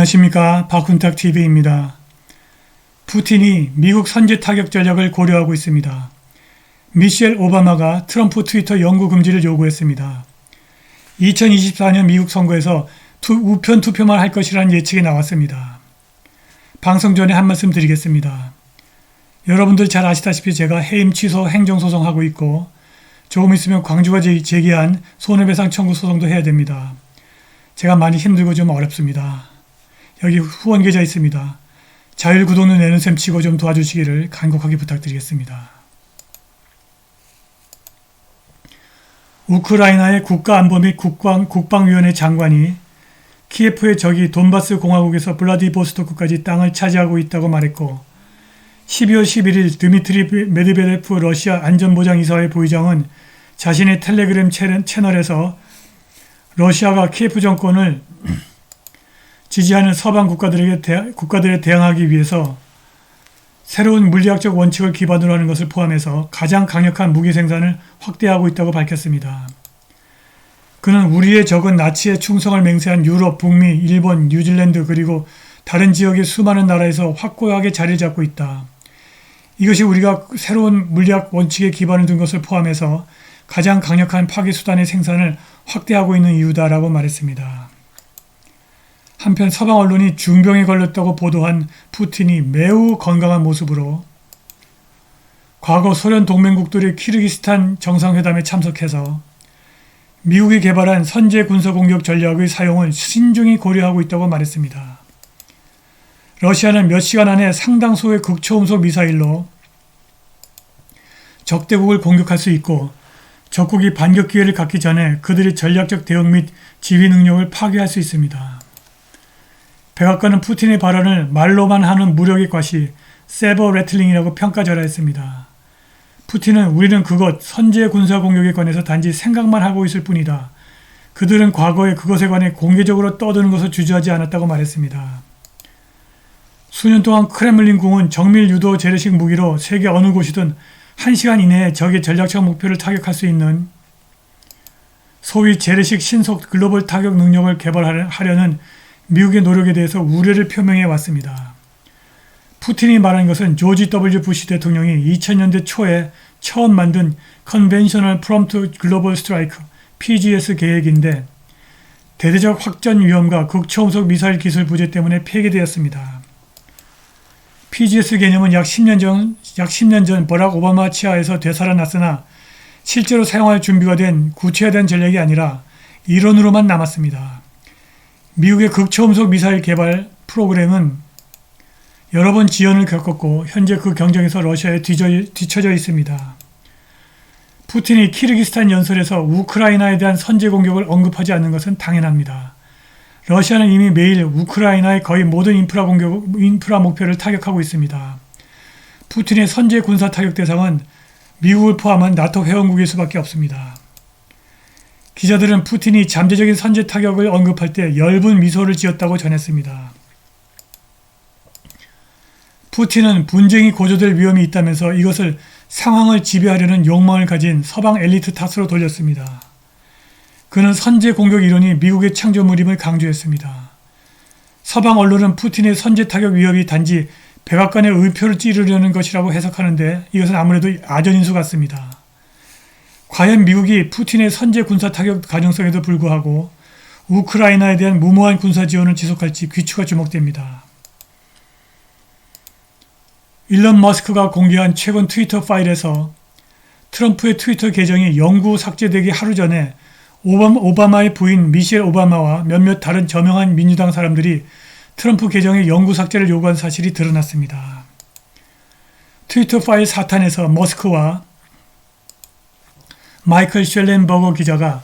안녕하십니까. 박훈탁TV입니다. 푸틴이 미국 선제 타격 전략을 고려하고 있습니다. 미셸 오바마가 트럼프 트위터 영구 금지를 요구했습니다. 2024년 미국 선거에서 우편 투표만 할 것이라는 예측이 나왔습니다. 방송 전에 한 말씀 드리겠습니다. 여러분들 잘 아시다시피 제가 해임 취소 행정소송하고 있고 조금 있으면 광주가 제기한 손해배상 청구 소송도 해야 됩니다. 제가 많이 힘들고 좀 어렵습니다. 여기 후원 계좌 있습니다. 자율구독료 내는 셈 치고 좀 도와주시기를 간곡하게 부탁드리겠습니다. 우크라이나의 국가안보 및 국방위원회 장관이 키예프의 적이 돈바스 공화국에서 블라디보스토크까지 땅을 차지하고 있다고 말했고 12월 11일 드미트리 메드베데프 러시아 안전보장이사회 부의장은 자신의 텔레그램 채널에서 러시아가 키예프 정권을 지지하는 서방 국가들에 대항하기 위해서 새로운 물리학적 원칙을 기반으로 하는 것을 포함해서 가장 강력한 무기 생산을 확대하고 있다고 밝혔습니다. 그는 우리의 적은 나치에 충성을 맹세한 유럽, 북미, 일본, 뉴질랜드 그리고 다른 지역의 수많은 나라에서 확고하게 자리를 잡고 있다. 이것이 우리가 새로운 물리학 원칙에 기반을 둔 것을 포함해서 가장 강력한 파괴수단의 생산을 확대하고 있는 이유다라고 말했습니다. 한편 서방 언론이 중병에 걸렸다고 보도한 푸틴이 매우 건강한 모습으로 과거 소련 동맹국들의 키르기스탄 정상회담에 참석해서 미국이 개발한 선제 군사공격 전략의 사용을 신중히 고려하고 있다고 말했습니다. 러시아는 몇 시간 안에 상당수의 극초음속 미사일로 적대국을 공격할 수 있고 적국이 반격 기회를 갖기 전에 그들의 전략적 대응 및 지휘 능력을 파괴할 수 있습니다. 백악관은 푸틴의 발언을 말로만 하는 무력의 과시, 세버 레틀링이라고 평가절하했습니다. 푸틴은 우리는 그것, 선제 군사공격에 관해서 단지 생각만 하고 있을 뿐이다. 그들은 과거에 그것에 관해 공개적으로 떠드는 것을 주저하지 않았다고 말했습니다. 수년 동안 크렘린궁은 정밀 유도 재래식 무기로 세계 어느 곳이든 1시간 이내에 적의 전략적 목표를 타격할 수 있는 소위 재래식 신속 글로벌 타격 능력을 개발하려는 미국의 노력에 대해서 우려를 표명해 왔습니다. 푸틴이 말한 것은 조지 W. 부시 대통령이 2000년대 초에 처음 만든 Conventional Prompt Global Strike PGS 계획인데 대대적 확전 위험과 극초음속 미사일 기술 부재 때문에 폐기되었습니다. PGS 개념은 약 10년 전 버락 오바마 치하에서 되살아났으나 실제로 사용할 준비가 된 구체화된 전략이 아니라 이론으로만 남았습니다. 미국의 극초음속 미사일 개발 프로그램은 여러 번 지연을 겪었고 현재 그 경쟁에서 러시아에 뒤처져 있습니다. 푸틴이 키르기스탄 연설에서 우크라이나에 대한 선제 공격을 언급하지 않는 것은 당연합니다. 러시아는 이미 매일 우크라이나의 거의 모든 인프라 목표를 타격하고 있습니다. 푸틴의 선제 군사 타격 대상은 미국을 포함한 나토 회원국일 수밖에 없습니다. 기자들은 푸틴이 잠재적인 선제 타격을 언급할 때 엷은 미소를 지었다고 전했습니다. 푸틴은 분쟁이 고조될 위험이 있다면서 이것을 상황을 지배하려는 욕망을 가진 서방 엘리트 탓으로 돌렸습니다. 그는 선제 공격 이론이 미국의 창조물임을 강조했습니다. 서방 언론은 푸틴의 선제 타격 위협이 단지 백악관의 의표를 찌르려는 것이라고 해석하는데 이것은 아무래도 아전인수 같습니다. 과연 미국이 푸틴의 선제 군사 타격 가능성에도 불구하고 우크라이나에 대한 무모한 군사 지원을 지속할지 귀추가 주목됩니다. 일론 머스크가 공개한 최근 트위터 파일에서 트럼프의 트위터 계정이 영구 삭제되기 하루 전에 오바마의 부인 미셸 오바마와 몇몇 다른 저명한 민주당 사람들이 트럼프 계정의 영구 삭제를 요구한 사실이 드러났습니다. 트위터 파일 사탄에서 머스크와 마이클 쉘렌버거 기자가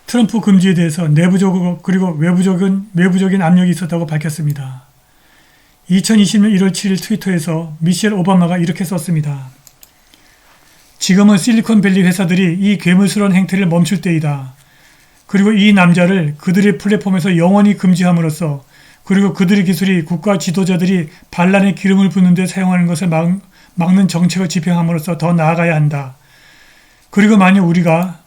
트럼프 금지에 대해서 내부적으로 그리고 외부적인 압력이 있었다고 밝혔습니다. 2020년 1월 7일 트위터에서 미셸 오바마가 이렇게 썼습니다. 지금은 실리콘밸리 회사들이 이 괴물스러운 행태를 멈출 때이다. 그리고 이 남자를 그들의 플랫폼에서 영원히 금지함으로써 그리고 그들의 기술이 국가 지도자들이 반란에 기름을 붓는 데 사용하는 것을 막는 정책을 집행함으로써 더 나아가야 한다. 그리고 만약 우리가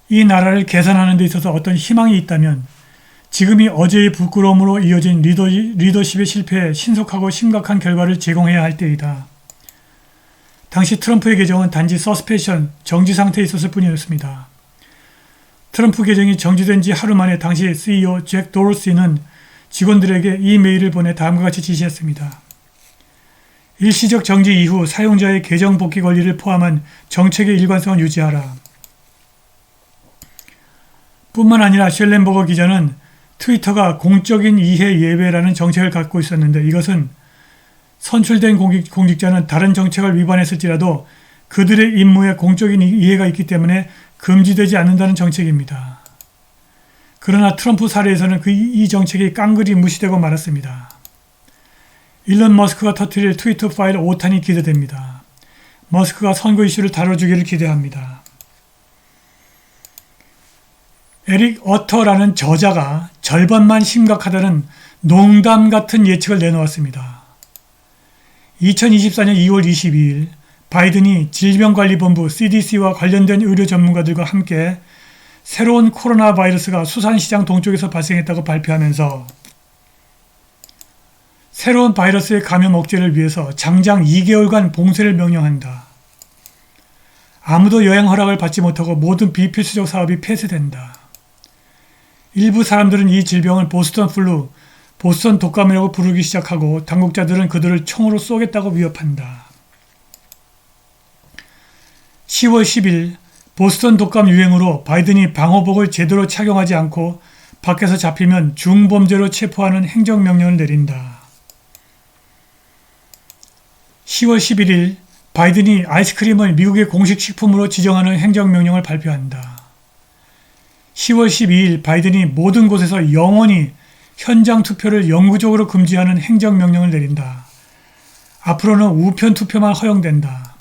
이 나라를 개선하는 데 있어서 어떤 희망이 있다면 지금이 어제의 부끄러움으로 이어진 리더십의 실패에 신속하고 심각한 결과를 제공해야 할 때이다. 당시 트럼프의 계정은 단지 서스펜션, 정지 상태에 있었을 뿐이었습니다. 트럼프 계정이 정지된 지 하루 만에 당시 CEO 잭 도로시는 직원들에게 이 메일을 보내 다음과 같이 지시했습니다. 일시적 정지 이후 사용자의 계정 복귀 권리를 포함한 정책의 일관성을 유지하라. 뿐만 아니라 셸렌버거 기자는 트위터가 공적인 이해 예외라는 정책을 갖고 있었는데 이것은 선출된 공직자는 다른 정책을 위반했을지라도 그들의 임무에 공적인 이해가 있기 때문에 금지되지 않는다는 정책입니다. 그러나 트럼프 사례에서는 이 정책이 깡그리 무시되고 말았습니다. 일론 머스크가 터뜨릴 트위터 파일 5탄이 기대됩니다. 머스크가 선거 이슈를 다뤄주기를 기대합니다. 에릭 어터라는 저자가 절반만 심각하다는 농담 같은 예측을 내놓았습니다. 2024년 2월 22일 바이든이 질병관리본부 CDC와 관련된 의료 전문가들과 함께 새로운 코로나 바이러스가 수산시장 동쪽에서 발생했다고 발표하면서 새로운 바이러스의 감염 억제를 위해서 장장 2개월간 봉쇄를 명령한다. 아무도 여행 허락을 받지 못하고 모든 비필수적 사업이 폐쇄된다. 일부 사람들은 이 질병을 보스턴 플루, 보스턴 독감이라고 부르기 시작하고 당국자들은 그들을 총으로 쏘겠다고 위협한다. 10월 10일 보스턴 독감 유행으로 바이든이 방호복을 제대로 착용하지 않고 밖에서 잡히면 중범죄로 체포하는 행정명령을 내린다. 10월 11일 바이든이 아이스크림을 미국의 공식 식품으로 지정하는 행정명령을 발표한다. 10월 12일 바이든이 모든 곳에서 영원히 현장 투표를 영구적으로 금지하는 행정명령을 내린다. 앞으로는 우편 투표만 허용된다.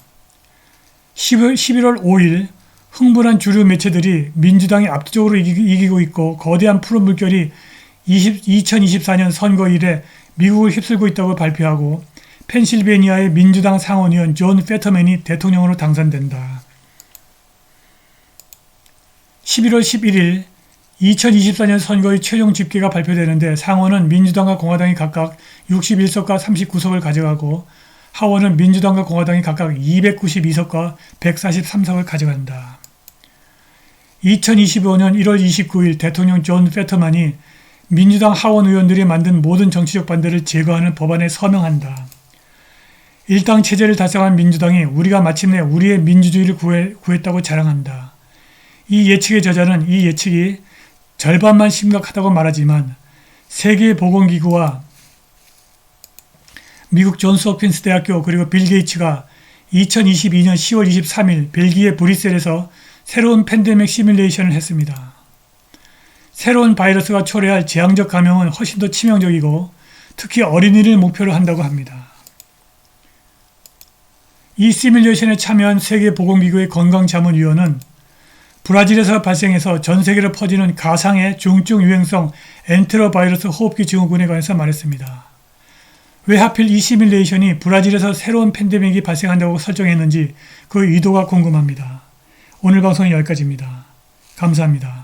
11월 5일 흥분한 주류 매체들이 민주당이 압도적으로 이기고 있고 거대한 푸른 물결이 2024년 선거 이래 미국을 휩쓸고 있다고 발표하고 펜실베니아의 민주당 상원의원 존 페터맨이 대통령으로 당선된다. 11월 11일 2024년 선거의 최종 집계가 발표되는데 상원은 민주당과 공화당이 각각 61석과 39석을 가져가고 하원은 민주당과 공화당이 각각 292석과 143석을 가져간다. 2025년 1월 29일 대통령 존 페터만이 민주당 하원 의원들이 만든 모든 정치적 반대를 제거하는 법안에 서명한다. 일당 체제를 달성한 민주당이 우리가 마침내 우리의 민주주의를 구했다고 자랑한다. 이 예측의 저자는 이 예측이 절반만 심각하다고 말하지만 세계보건기구와 미국 존스 홉킨스 대학교 그리고 빌 게이츠가 2022년 10월 23일 벨기에 브뤼셀에서 새로운 팬데믹 시뮬레이션을 했습니다. 새로운 바이러스가 초래할 재앙적 감염은 훨씬 더 치명적이고 특히 어린이를 목표로 한다고 합니다. 이 시뮬레이션에 참여한 세계보건기구의 건강자문위원은 브라질에서 발생해서 전 세계로 퍼지는 가상의 중증 유행성 엔테로바이러스 호흡기 증후군에 관해서 말했습니다. 왜 하필 이 시뮬레이션이 브라질에서 새로운 팬데믹이 발생한다고 설정했는지 그 의도가 궁금합니다. 오늘 방송은 여기까지입니다. 감사합니다.